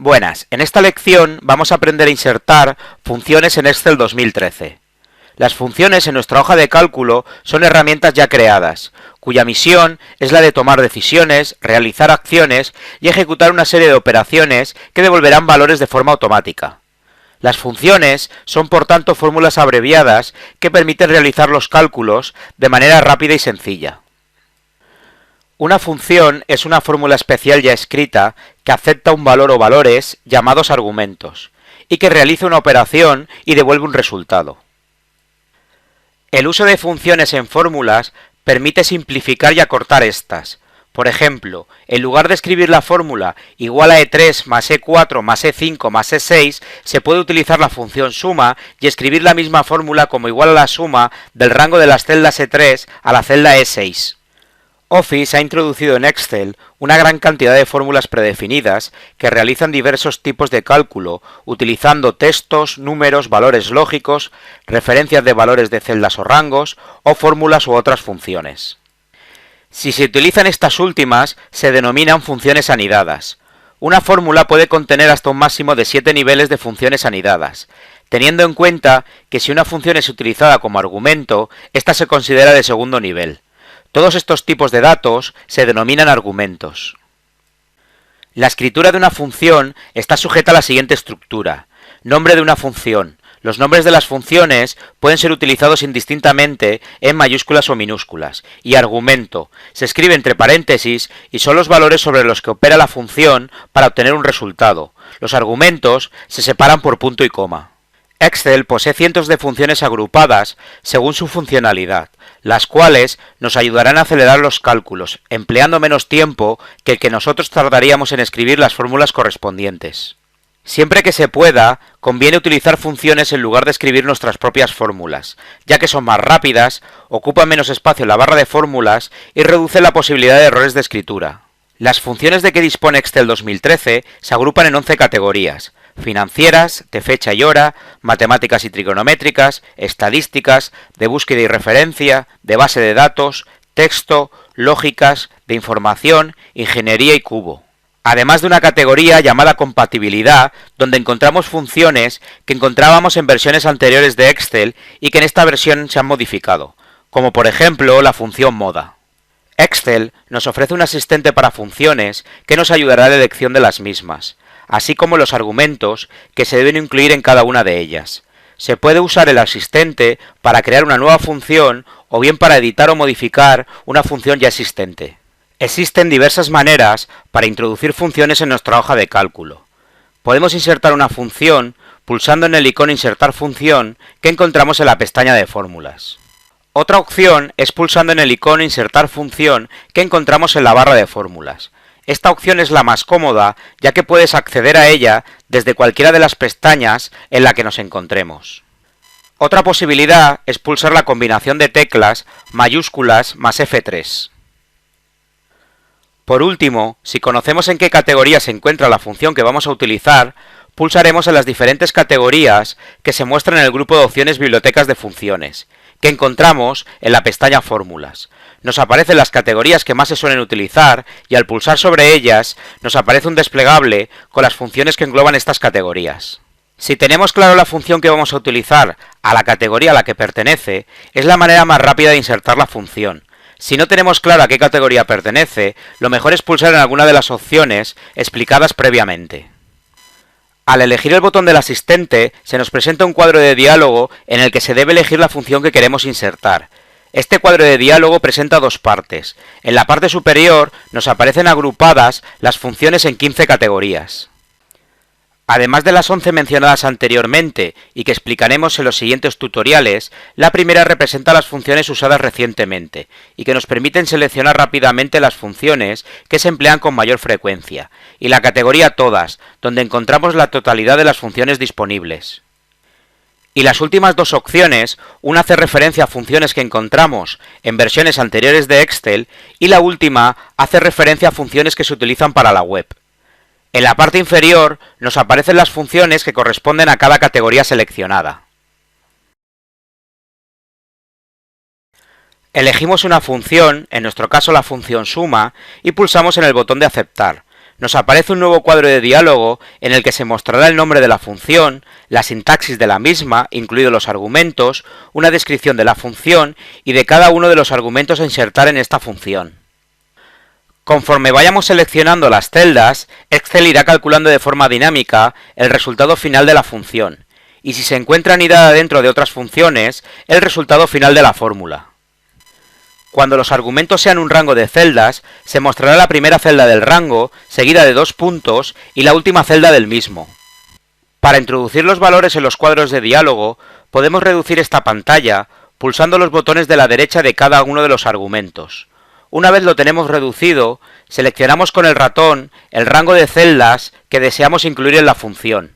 Buenas, en esta lección vamos a aprender a insertar funciones en Excel 2013. Las funciones en nuestra hoja de cálculo son herramientas ya creadas, cuya misión es la de tomar decisiones, realizar acciones y ejecutar una serie de operaciones que devolverán valores de forma automática. Las funciones son por tanto fórmulas abreviadas que permiten realizar los cálculos de manera rápida y sencilla. Una función es una fórmula especial ya escrita que acepta un valor o valores llamados argumentos y que realiza una operación y devuelve un resultado. El uso de funciones en fórmulas permite simplificar y acortar estas. Por ejemplo, en lugar de escribir la fórmula igual a E3 más E4 más E5 más E6, se puede utilizar la función suma y escribir la misma fórmula como igual a la suma del rango de las celdas E3 a la celda E6. Office ha introducido en Excel una gran cantidad de fórmulas predefinidas que realizan diversos tipos de cálculo utilizando textos, números, valores lógicos, referencias de valores de celdas o rangos, o fórmulas u otras funciones. Si se utilizan estas últimas, se denominan funciones anidadas. Una fórmula puede contener hasta un máximo de 7 niveles de funciones anidadas, teniendo en cuenta que si una función es utilizada como argumento, ésta se considera de segundo nivel. Todos estos tipos de datos se denominan argumentos. La escritura de una función está sujeta a la siguiente estructura: nombre de una función. Los nombres de las funciones pueden ser utilizados indistintamente en mayúsculas o minúsculas, y argumento se escribe entre paréntesis y son los valores sobre los que opera la función para obtener un resultado. Los argumentos se separan por punto y coma. Excel posee cientos de funciones agrupadas según su funcionalidad, las cuales nos ayudarán a acelerar los cálculos, empleando menos tiempo que el que nosotros tardaríamos en escribir las fórmulas correspondientes. Siempre que se pueda, conviene utilizar funciones en lugar de escribir nuestras propias fórmulas, ya que son más rápidas, ocupan menos espacio en la barra de fórmulas y reducen la posibilidad de errores de escritura. Las funciones de que dispone Excel 2013 se agrupan en 11 categorías: financieras, de fecha y hora, matemáticas y trigonométricas, estadísticas, de búsqueda y referencia, de base de datos, texto, lógicas, de información, ingeniería y cubo. Además de una categoría llamada compatibilidad, donde encontramos funciones que encontrábamos en versiones anteriores de Excel y que en esta versión se han modificado, como por ejemplo la función moda. Excel nos ofrece un asistente para funciones que nos ayudará a la elección de las mismas, así como los argumentos que se deben incluir en cada una de ellas. Se puede usar el asistente para crear una nueva función o bien para editar o modificar una función ya existente. Existen diversas maneras para introducir funciones en nuestra hoja de cálculo. Podemos insertar una función pulsando en el icono Insertar función que encontramos en la pestaña de fórmulas. Otra opción es pulsando en el icono Insertar función que encontramos en la barra de fórmulas. Esta opción es la más cómoda, ya que puedes acceder a ella desde cualquiera de las pestañas en la que nos encontremos. Otra posibilidad es pulsar la combinación de teclas mayúsculas más F3. Por último, si conocemos en qué categoría se encuentra la función que vamos a utilizar, pulsaremos en las diferentes categorías que se muestran en el grupo de opciones Bibliotecas de funciones, que encontramos en la pestaña Fórmulas. Nos aparecen las categorías que más se suelen utilizar y al pulsar sobre ellas nos aparece un desplegable con las funciones que engloban estas categorías. Si tenemos claro la función que vamos a utilizar a la categoría a la que pertenece, es la manera más rápida de insertar la función. Si no tenemos claro a qué categoría pertenece, lo mejor es pulsar en alguna de las opciones explicadas previamente. Al elegir el botón del asistente, se nos presenta un cuadro de diálogo en el que se debe elegir la función que queremos insertar. Este cuadro de diálogo presenta dos partes. En la parte superior nos aparecen agrupadas las funciones en 15 categorías. Además de las 11 mencionadas anteriormente y que explicaremos en los siguientes tutoriales, la primera representa las funciones usadas recientemente y que nos permiten seleccionar rápidamente las funciones que se emplean con mayor frecuencia, y la categoría Todas, donde encontramos la totalidad de las funciones disponibles. Y las últimas dos opciones, una hace referencia a funciones que encontramos en versiones anteriores de Excel y la última hace referencia a funciones que se utilizan para la web. En la parte inferior nos aparecen las funciones que corresponden a cada categoría seleccionada. Elegimos una función, en nuestro caso la función suma, y pulsamos en el botón de aceptar. nos aparece un nuevo cuadro de diálogo en el que se mostrará el nombre de la función, la sintaxis de la misma, incluidos los argumentos, una descripción de la función y de cada uno de los argumentos a insertar en esta función. Conforme vayamos seleccionando las celdas, Excel irá calculando de forma dinámica el resultado final de la función, y si se encuentra anidada dentro de otras funciones, el resultado final de la fórmula. Cuando los argumentos sean un rango de celdas, se mostrará la primera celda del rango, seguida de 2 puntos, y la última celda del mismo. Para introducir los valores en los cuadros de diálogo, podemos reducir esta pantalla pulsando los botones de la derecha de cada uno de los argumentos. Una vez lo tenemos reducido, seleccionamos con el ratón el rango de celdas que deseamos incluir en la función.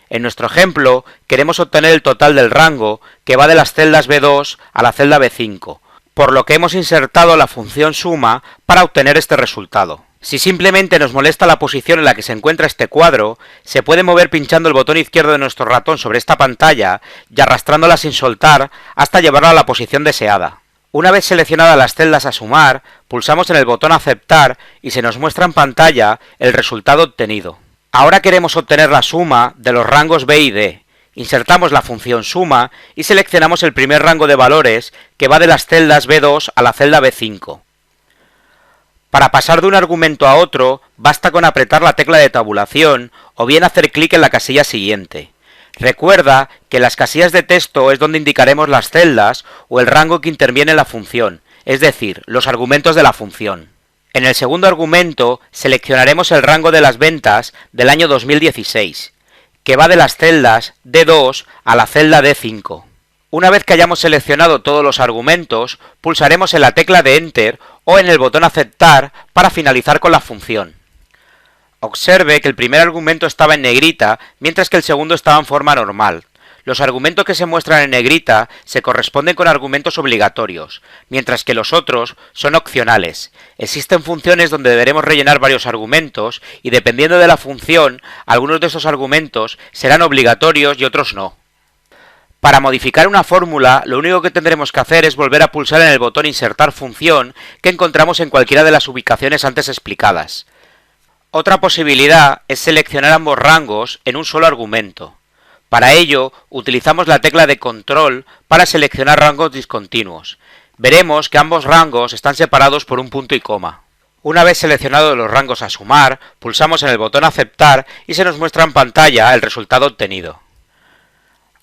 En nuestro ejemplo, queremos obtener el total del rango, que va de las celdas B2 a la celda B5, por lo que hemos insertado la función suma para obtener este resultado. Si simplemente nos molesta la posición en la que se encuentra este cuadro, se puede mover pinchando el botón izquierdo de nuestro ratón sobre esta pantalla y arrastrándola sin soltar hasta llevarla a la posición deseada. Una vez seleccionadas las celdas a sumar, pulsamos en el botón aceptar y se nos muestra en pantalla el resultado obtenido. Ahora queremos obtener la suma de los rangos B y D. Insertamos la función suma y seleccionamos el primer rango de valores que va de las celdas B2 a la celda B5. Para pasar de un argumento a otro, basta con apretar la tecla de tabulación o bien hacer clic en la casilla siguiente. Recuerda que las casillas de texto es donde indicaremos las celdas o el rango que interviene en la función, es decir, los argumentos de la función. En el segundo argumento seleccionaremos el rango de las ventas del año 2016, que va de las celdas D2 a la celda D5. Una vez que hayamos seleccionado todos los argumentos, pulsaremos en la tecla de Enter o en el botón Aceptar para finalizar con la función. Observe que el primer argumento estaba en negrita, mientras que el segundo estaba en forma normal. Los argumentos que se muestran en negrita se corresponden con argumentos obligatorios, mientras que los otros son opcionales. Existen funciones donde deberemos rellenar varios argumentos y dependiendo de la función, algunos de esos argumentos serán obligatorios y otros no. Para modificar una fórmula, lo único que tendremos que hacer es volver a pulsar en el botón Insertar función que encontramos en cualquiera de las ubicaciones antes explicadas. Otra posibilidad es seleccionar ambos rangos en un solo argumento. Para ello, utilizamos la tecla de control para seleccionar rangos discontinuos. Veremos que ambos rangos están separados por un punto y coma. Una vez seleccionados los rangos a sumar, pulsamos en el botón aceptar y se nos muestra en pantalla el resultado obtenido.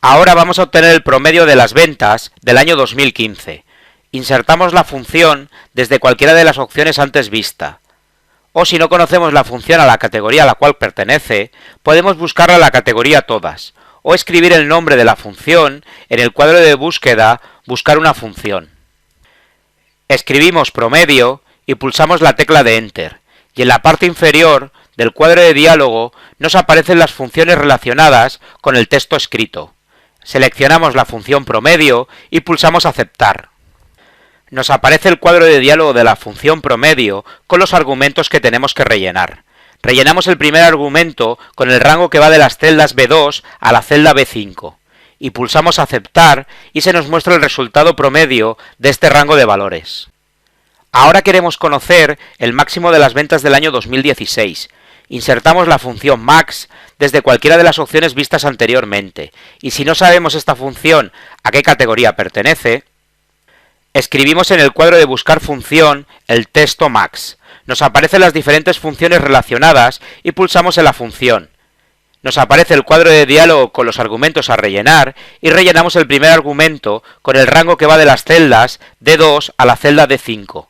Ahora vamos a obtener el promedio de las ventas del año 2015. Insertamos la función desde cualquiera de las opciones antes vista. O si no conocemos la función a la categoría a la cual pertenece, podemos buscarla en la categoría Todas, o escribir el nombre de la función en el cuadro de búsqueda Buscar una función. Escribimos promedio y pulsamos la tecla de Enter, y en la parte inferior del cuadro de diálogo nos aparecen las funciones relacionadas con el texto escrito. Seleccionamos la función promedio y pulsamos aceptar. Nos aparece el cuadro de diálogo de la función promedio con los argumentos que tenemos que rellenar. Rellenamos el primer argumento con el rango que va de las celdas B2 a la celda B5 y pulsamos aceptar y se nos muestra el resultado promedio de este rango de valores. Ahora queremos conocer el máximo de las ventas del año 2016. Insertamos la función max desde cualquiera de las opciones vistas anteriormente y si no sabemos esta función a qué categoría pertenece, escribimos en el cuadro de buscar función el texto max. Nos aparecen las diferentes funciones relacionadas y pulsamos en la función. Nos aparece el cuadro de diálogo con los argumentos a rellenar y rellenamos el primer argumento con el rango que va de las celdas D2 a la celda D5.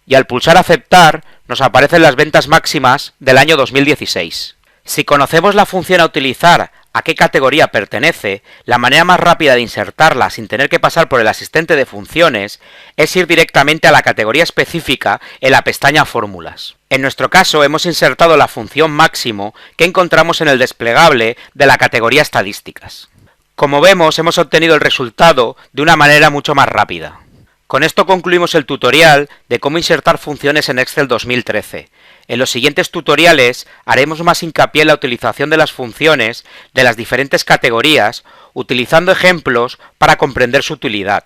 Y al pulsar aceptar nos aparecen las ventas máximas del año 2016. Si conocemos la función a utilizar a qué categoría pertenece, la manera más rápida de insertarla sin tener que pasar por el asistente de funciones es ir directamente a la categoría específica en la pestaña Fórmulas. En nuestro caso hemos insertado la función máximo que encontramos en el desplegable de la categoría Estadísticas. Como vemos, hemos obtenido el resultado de una manera mucho más rápida. Con esto concluimos el tutorial de cómo insertar funciones en Excel 2013. En los siguientes tutoriales haremos más hincapié en la utilización de las funciones de las diferentes categorías, utilizando ejemplos para comprender su utilidad.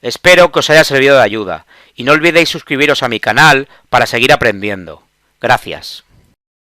Espero que os haya servido de ayuda, y no olvidéis suscribiros a mi canal para seguir aprendiendo. Gracias.